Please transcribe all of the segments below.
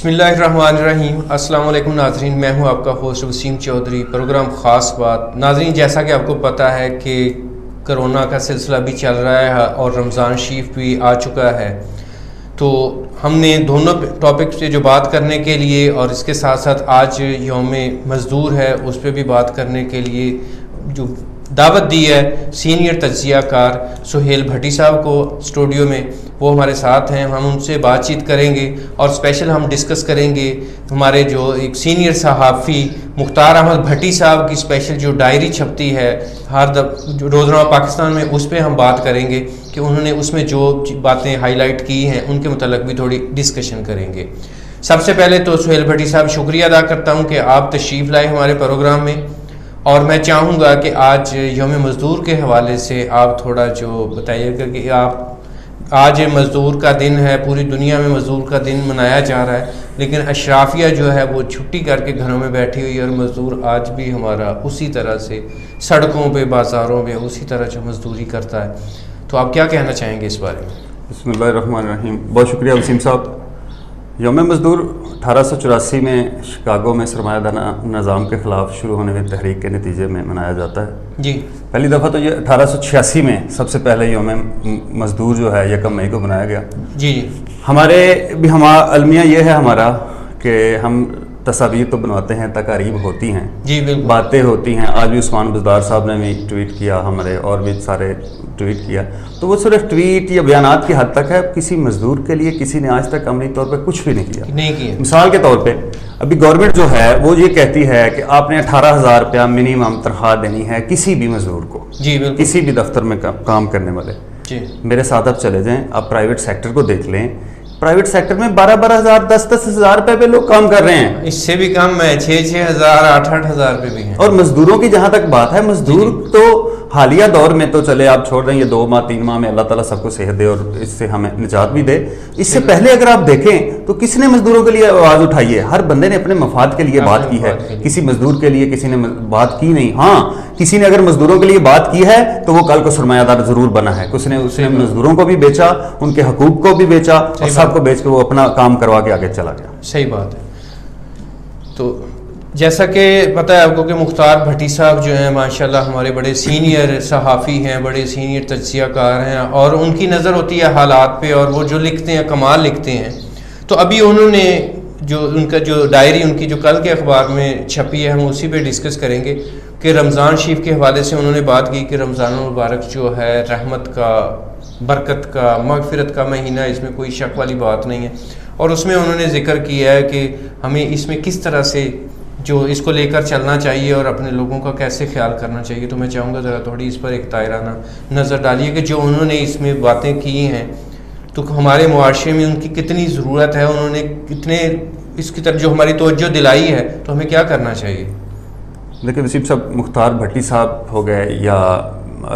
بسم اللہ الرحمن الرحیم۔ السلام علیکم ناظرین، میں ہوں آپ کا ہوسٹ وسیم چودھری۔ پروگرام خاص بات۔ ناظرین، جیسا کہ آپ کو پتہ ہے کہ کرونا کا سلسلہ بھی چل رہا ہے اور رمضان شریف بھی آ چکا ہے، تو ہم نے دونوں ٹاپک پہ جو بات کرنے کے لیے اور اس کے ساتھ ساتھ آج یوم مزدور ہے اس پہ بھی بات کرنے کے لیے جو دعوت دی ہے سینئر تجزیہ کار سہیل بھٹی صاحب کو اسٹوڈیو میں، وہ ہمارے ساتھ ہیں۔ ہم ان سے بات چیت کریں گے اور اسپیشل ہم ڈسکس کریں گے ہمارے جو ایک سینئر صحافی مختار احمد بھٹی صاحب کی اسپیشل جو ڈائری چھپتی ہے ہر روزنامہ پاکستان میں، اس پہ ہم بات کریں گے کہ انہوں نے اس میں جو باتیں ہائی لائٹ کی ہیں ان کے متعلق بھی تھوڑی ڈسکشن کریں گے۔ سب سے پہلے تو سہیل بھٹی صاحب شکریہ ادا کرتا ہوں کہ آپ تشریف لائے ہمارے پروگرام میں، اور میں چاہوں گا کہ آج یوم مزدور کے حوالے سے آپ تھوڑا جو بتائیے گا کہ آج مزدور کا دن ہے، پوری دنیا میں مزدور کا دن منایا جا رہا ہے، لیکن اشرافیہ جو ہے وہ چھٹی کر کے گھروں میں بیٹھی ہوئی ہے، اور مزدور آج بھی ہمارا اسی طرح سے سڑکوں پہ بازاروں میں اسی طرح جو مزدوری کرتا ہے۔ تو آپ کیا کہنا چاہیں گے اس بارے میں؟ بسم اللہ الرحمن الرحیم۔ بہت شکریہ وسیم صاحب۔ یوم مزدور 1884 میں شکاگو میں سرمایہ دارانہ نظام کے خلاف شروع ہونے والی تحریک کے نتیجے میں منایا جاتا ہے۔ جی، پہلی دفعہ تو یہ 1886 میں سب سے پہلے یوم مزدور جو ہے 1 مئی کو بنایا گیا۔ جی المیہ یہ ہے ہمارا کہ ہم تصاویر تو بنواتے ہیں، تقاریب ہوتی ہیں، جی بالکل، باتیں ہوتی ہیں۔ آج بھی عثمان بزدار صاحب نے بھی ٹویٹ کیا، ہمارے اور بھی سارے ٹویٹ کیا، تو وہ صرف ٹویٹ یا بیانات کی حد تک ہے۔ کسی مزدور کے لیے کسی نے آج تک عملی طور پہ کچھ بھی نہیں کیا۔ مثال کے طور پہ ابھی گورنمنٹ جو ہے وہ یہ کہتی ہے کہ آپ نے 18,000 روپیہ منیمم تنخواہ دینی ہے کسی بھی مزدور کو، جی بالکل، کسی بھی دفتر میں کام کرنے والے۔ جی میرے ساتھ آپ چلے جائیں، آپ پرائیویٹ سیکٹر کو دیکھ لیں، پرائیویٹ سیکٹر میں 12,000 10,000 روپے پہ لوگ کام کر رہے ہیں، اس سے بھی کم ہے، 6,000 8,000 روپے بھی ہیں۔ اور مزدوروں کی جہاں تک بات ہے، مزدور تو حالیہ دور میں تو چلے آپ چھوڑ رہے ہیں، یہ 2 ماہ 3 ماہ میں اللہ تعالیٰ سب کو صحت دے اور اس سے ہمیں نجات بھی دے۔ اس سے پہلے اگر آپ دیکھیں تو کس نے مزدوروں کے لیے آواز اٹھائی ہے؟ ہر بندے نے اپنے مفاد کے لیے بات کی ہے، کسی مزدور کے لیے کسی نے بات کی نہیں۔ ہاں، کسی نے اگر مزدوروں کے لیے بات کی ہے تو وہ کل کو سرمایہ دار ضرور بنا ہے، اس نے مزدوروں کو بھی بیچا، ان کے حقوق کو بھی بیچا، اور سب کو بیچ کے وہ اپنا کام کروا کے آگے چلا گیا۔ صحیح بات ہے۔ تو جیسا کہ پتہ ہے آپ کو کہ مختار بھٹی صاحب جو ہیں ماشاءاللہ ہمارے بڑے سینئر صحافی ہیں، بڑے سینئر تجزیہ کار ہیں، اور ان کی نظر ہوتی ہے حالات پہ، اور وہ جو لکھتے ہیں کمال لکھتے ہیں۔ تو ابھی انہوں نے جو ان کا جو ڈائری ان کی جو کل کے اخبار میں چھپی ہے، ہم اسی پہ ڈسکس کریں گے کہ رمضان شریف کے حوالے سے انہوں نے بات کی کہ رمضان المبارک جو ہے رحمت کا، برکت کا، مغفرت کا مہینہ، اس میں کوئی شک والی بات نہیں ہے، اور اس میں انہوں نے ذکر کیا ہے کہ ہمیں اس میں کس طرح سے جو اس کو لے کر چلنا چاہیے اور اپنے لوگوں کا کیسے خیال کرنا چاہیے۔ تو میں چاہوں گا ذرا تھوڑی اس پر ایک دائرانہ نظر ڈالیے کہ جو انہوں نے اس میں باتیں کی ہیں تو ہمارے معاشرے میں ان کی کتنی ضرورت ہے، انہوں نے کتنے اس کی طرف جو ہماری توجہ دلائی ہے، تو ہمیں کیا کرنا چاہیے۔ لیکن وسیم صاحب، مختار بھٹی صاحب ہو گئے، یا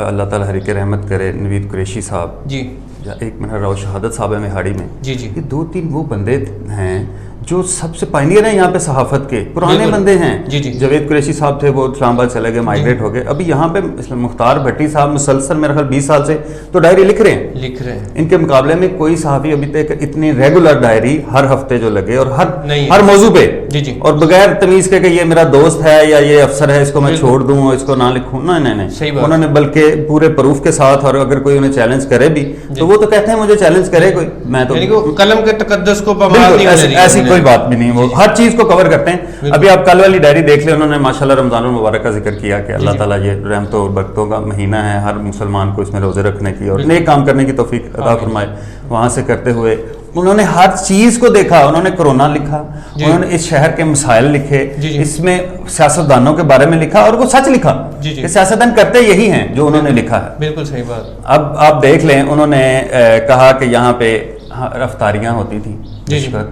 اللہ تعالیٰ حریق رحمت کرے نوید قریشی صاحب، جی، یا ایک منٹ راؤ شہادت صاحب ہے میہاڑی میں، جی جی، یہ 2-3 وہ بندے ہیں جو سب سے پائنیئر ہیں یہاں پہ صحافت کے، پرانے بندے ہیں۔ جی جی، جاوید قریشی صاحب تھے، وہ اسلام آباد چلے گئے، مائگریٹ ہو گئے۔ ابھی یہاں پہ مختار بھٹی صاحب مسلسل میرے خیال 20 سال سے تو ڈائری لکھ رہے ہیں۔ ان کے مقابلے میں کوئی صحافی ابھی تک اتنی ریگولر ڈائری ہر ہفتے جو لگے، اور ہر موضوع پہ، اور بغیر تمیز کے کہ یہ میرا دوست ہے یا یہ افسر ہے، اس کو میں چھوڑ دوں اور اس کو نہ لکھوں، نہیں، انہوں نے بلکہ پورے پروف کے ساتھ، اور اگر کوئی انہیں چیلنج کرے بھی تو وہ تو کہتے ہیں مجھے چیلنج کرے کوئی، میں تو قلم کے تقدس کو ایسی کوئی بات بھی نہیں، وہ ہر چیز کو کور کرتے ہیں۔ ابھی آپ کل والی ڈائری دیکھ لیں، انہوں نے ماشاءاللہ رمضان المبارک کا ذکر کیا کہ اللہ تعالیٰ یہ رحمتوں اور برکتوں کا مہینہ ہے، ہر مسلمان کو اس میں روزے رکھنے کی اور نیک کام کرنے کی توفیق عطا فرمائے۔ وہاں سے کرتے ہوئے انہوں نے ہر چیز کو دیکھا، انہوں نے کرونا لکھا، انہوں نے اس شہر کے مسائل لکھے، اس میں سیاستدانوں کے بارے میں لکھا، اور وہ سچ لکھا کہ سیاستدان کرتے یہی ہیں جو انہوں نے لکھا ہے۔ بالکل صحیح بات۔ اب آپ دیکھ لیں، انہوں نے کہا کہ یہاں پہ افطاریاں ہوتی تھیں،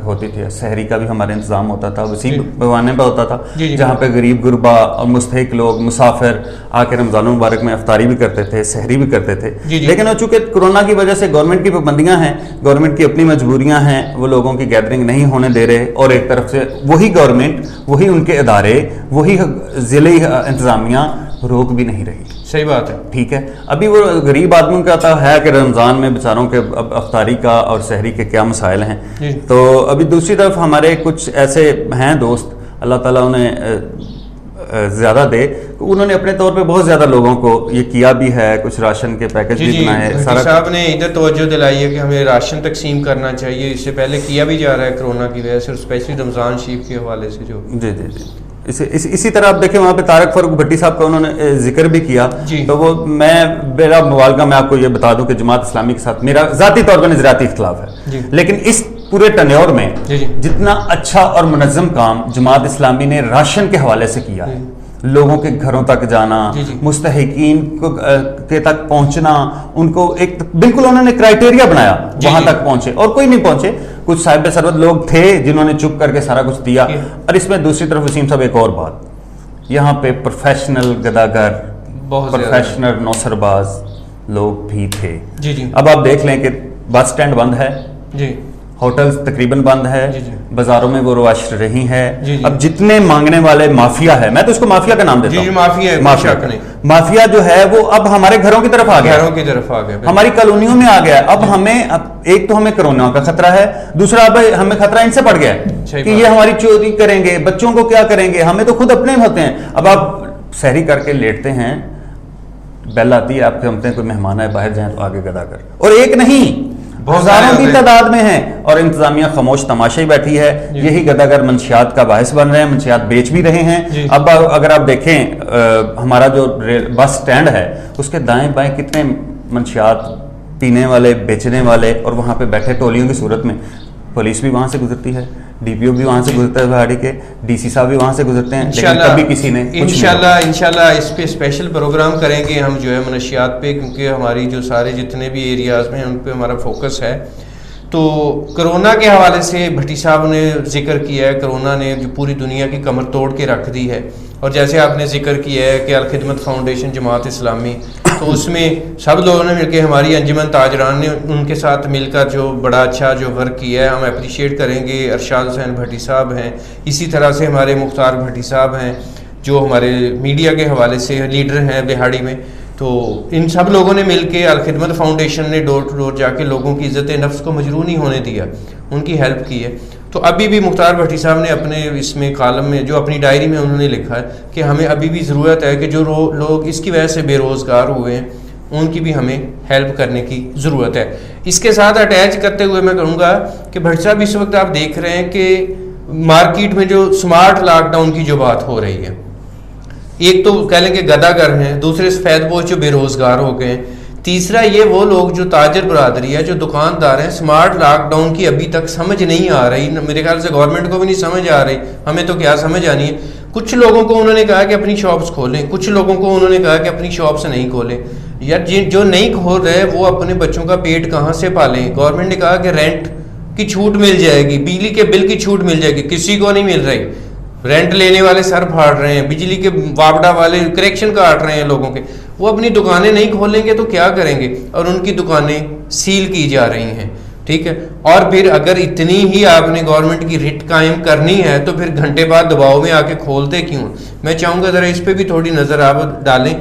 ہوتی تھی، سحری کا بھی ہمارا انتظام ہوتا تھا، اسی بوانے پہ ہوتا تھا، جہاں پہ غریب غربا اور مستحق لوگ مسافر آ کے رمضان المبارک میں افطاری بھی کرتے تھے، سحری بھی کرتے تھے۔ لیکن چونکہ کورونا کی وجہ سے گورنمنٹ کی پابندیاں ہیں، گورنمنٹ کی اپنی مجبوریاں ہیں، وہ لوگوں کی گیدرنگ نہیں ہونے دے رہے، اور ایک طرف سے وہی گورنمنٹ، وہی ان کے ادارے، وہی ضلعی انتظامیہ روک بھی نہیں رہی۔ صحیح بات ہے. ٹھیک ہے. ابھی وہ غریب آدمیوں کا تو ہے کہ رمضان میں بیچاروں کے اب افطاری کا اور سحری کے کیا مسائل ہیں. تو ابھی دوسری طرف ہمارے کچھ ایسے ہیں دوست, اللہ تعالیٰ انہیں زیادہ دے, انہوں نے اپنے طور پہ بہت زیادہ لوگوں کو یہ کیا بھی ہے, کچھ راشن کے پیکج بھی بنائے. صاحب نے ادھر توجہ دلائی ہے کہ ہمیں راشن تقسیم کرنا چاہیے, اس سے پہلے کیا بھی جا رہا ہے کرونا کی وجہ سے, اور اسپیشلی رمضان شریف کے حوالے سے جو. جی جی جی. اسی طرح آپ دیکھیں وہاں پہ طارق فاروق بھٹی صاحب کا انہوں نے ذکر بھی کیا. تو وہ میرا موالگہ میں آپ کو یہ بتا دوں کہ جماعت اسلامی کے ساتھ میرا ذاتی طور پر نظریاتی اختلاف ہے, لیکن اس پورے ٹنیور میں جتنا اچھا اور منظم کام جماعت اسلامی نے راشن کے حوالے سے کیا ہے, لوگوں کے گھروں تک جانا, مستحقین کے تک پہنچنا, ان کو ایک بالکل انہوں نے کرائٹیریا بنایا وہاں تک پہنچے, اور کوئی نہیں پہنچے. کچھ صاحب ثروت لوگ تھے جنہوں نے چپ کر کے سارا کچھ دیا. اور اس میں دوسری طرف وسیم صاحب ایک اور بات, یہاں پہ پروفیشنل گداگر, پروفیشنل نوسر باز لوگ بھی تھے. اب آپ دیکھ لیں کہ بس سٹینڈ بند ہے, ہوٹلز تقریباً بند ہے, بازاروں میں وہ رواش رہی ہے. اب جتنے مانگنے والے مافیا ہے, میں تو اس کو مافیا کا نام دیتا ہوں, مافیا جو ہے وہ اب ہمارے گھروں کی طرف آ گیا, ہماری کالونیوں میں آ گیا. اب ہمیں ایک تو ہمیں کرونا کا خطرہ ہے, دوسرا اب ہمیں خطرہ ان سے پڑ گیا ہے کہ یہ ہماری چوری کریں گے, بچوں کو کیا کریں گے, ہمیں تو خود اپنے ہوتے ہیں. اب آپ سحری کر کے لیٹتے ہیں, بیل آتی ہے, آپ کے ہمتے ہیں کوئی مہمان ہے باہر جائیں تو آگے گدا کر, اور ایک نہیں ہزاروں کی تعداد میں ہیں, اور انتظامیہ خاموش تماشائی بیٹھی ہے. یہی گداگر منشیات کا باعث بن رہے ہیں, منشیات بیچ بھی رہے ہیں. اب اگر آپ دیکھیں ہمارا جو بس سٹینڈ ہے اس کے دائیں بائیں کتنے منشیات پینے والے, بیچنے والے, اور وہاں پہ بیٹھے ٹولیوں کی صورت میں. پولیس بھی وہاں سے گزرتی ہے, ڈی پی او بھی وہاں سے گزرتا ہے بہاڑی کے, ڈی سی صاحب بھی وہاں سے گزرتے ہیں, لیکن کبھی کسی نے انشاءاللہ اس پہ اسپیشل پروگرام کریں گے ہم جو ہے منشیات پہ, کیونکہ ہماری جو سارے جتنے بھی ایریاز میں ان پہ ہمارا فوکس ہے. تو کرونا کے حوالے سے بھٹی صاحب نے ذکر کیا ہے, کرونا نے جو پوری دنیا کی کمر توڑ کے رکھ دی ہے, اور جیسے آپ نے ذکر کیا ہے کہ الخدمت فاؤنڈیشن جماعت اسلامی, تو اس میں سب لوگوں نے مل کے, ہماری انجمن تاجران نے ان کے ساتھ مل کر جو بڑا اچھا جو ورک کیا ہے, ہم اپریشیٹ کریں گے. ارشاد حسین بھٹی صاحب ہیں, اسی طرح سے ہمارے مختار بھٹی صاحب ہیں جو ہمارے میڈیا کے حوالے سے لیڈر ہیں بہاڑی میں. تو ان سب لوگوں نے مل کے, الخدمت فاؤنڈیشن نے ڈور ٹو ڈور جا کے لوگوں کی عزت نفس کو مجروح نہیں ہونے دیا, ان کی ہیلپ کی ہے. تو ابھی بھی مختار بھٹی صاحب نے اپنے اس میں کالم میں جو اپنی ڈائری میں انہوں نے لکھا ہے کہ ہمیں ابھی بھی ضرورت ہے کہ جو لوگ اس کی وجہ سے بے روزگار ہوئے ہیں ان کی بھی ہمیں ہیلپ کرنے کی ضرورت ہے. اس کے ساتھ اٹیچ کرتے ہوئے میں کہوں گا کہ بھٹی صاحب اس وقت آپ دیکھ رہے ہیں کہ مارکیٹ میں جو سمارٹ لاک ڈاؤن کی جو بات ہو رہی ہے, ایک تو کہہ لیں کہ گداگر ہیں, دوسرے سفید پوش جو بے روزگار ہو گئے ہیں, تیسرا یہ وہ لوگ جو تاجر برادری ہے, جو دکاندار ہیں, سمارٹ لاک ڈاؤن کی ابھی تک سمجھ نہیں آ رہی. میرے خیال سے گورنمنٹ کو بھی نہیں سمجھ آ رہی, ہمیں تو کیا سمجھ آنی ہے. کچھ لوگوں کو انہوں نے کہا کہ اپنی شاپس کھولیں, کچھ لوگوں کو انہوں نے کہا کہ اپنی شاپس نہیں کھولیں. یار جو نہیں کھول رہے وہ اپنے بچوں کا پیٹ کہاں سے پالیں. گورنمنٹ نے کہا کہ رینٹ کی چھوٹ مل جائے گی, بجلی کے بل کی چھوٹ مل جائے گی, کسی کو نہیں مل رہی. رینٹ لینے والے سر پھاڑ رہے ہیں, بجلی کے وابڈا والے کریکشن کاٹ رہے ہیں لوگوں کے. وہ اپنی دکانیں نہیں کھولیں گے تو کیا کریں گے, اور ان کی دکانیں سیل کی جا رہی ہیں. ٹھیک ہے, اور پھر اگر اتنی ہی آپ نے گورنمنٹ کی رٹ قائم کرنی ہے تو پھر گھنٹے بعد دباؤ میں آ کے کھولتے کیوں. میں چاہوں گا ذرا اس پہ بھی تھوڑی نظر آپ ڈالیں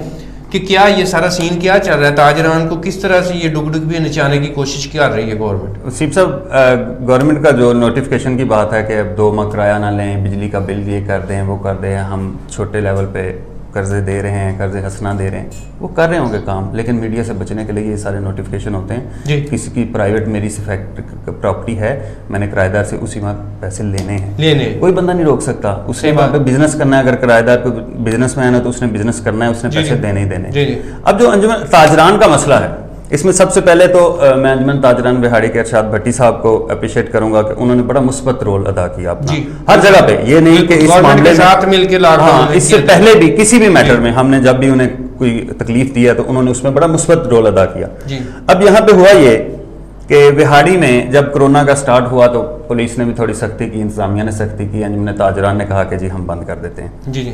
کہ کیا یہ سارا سین کیا چل رہا ہے, تاجران کو کس طرح سے یہ ڈگ بھی نچانے کی کوشش کر رہی ہے گورنمنٹ. وسیم صاحب, گورنمنٹ کا جو نوٹیفیکیشن کی بات ہے کہ اب 2 ماہ کرایہ نہ لیں, بجلی کا بل یہ کر دیں, وہ کر دیں, ہم چھوٹے لیول پہ قرضے دے رہے ہیں, قرضے حسنہ دے رہے ہیں, وہ کر رہے ہوں گے کام, لیکن میڈیا سے بچنے کے لیے یہ سارے نوٹیفیکیشن ہوتے ہیں. کسی کی پرائیویٹ میری سے پراپرٹی ہے, میں نے کرایہ دار سے اسی وقت پیسے لینے ہیں, کوئی بندہ نہیں روک سکتا. اس کے بعد بزنس کرنا ہے, اگر کرایہ دار کو بزنس مین ہے تو اس نے بزنس کرنا ہے, اس نے پیسے دینے ہی دینے. اب جو انجمن تاجران کا مسئلہ ہے, اس میں سب سے پہلے تو میں انجمن تاجران بہاڑی کے ارشاد بھٹی صاحب کو اپریشیٹ کروں گا کہ انہوں نے بڑا مثبت رول ادا کیا اپنا ہر جگہ پہ. یہ نہیں کہ اس معاملے میں ساتھ مل کے اس سے پہلے بھی کسی بھی میٹر میں ہم نے جب بھی انہیں کوئی تکلیف دی ہے تو انہوں نے اس میں بڑا مثبت رول ادا کیا. اب یہاں پہ ہوا یہ کہ بہاڑی میں جب کرونا کا سٹارٹ ہوا تو پولیس نے بھی تھوڑی سختی کی, انتظامیہ نے سختی کی, انجمن تاجران نے کہا کہ جی ہم بند کر دیتے ہیں.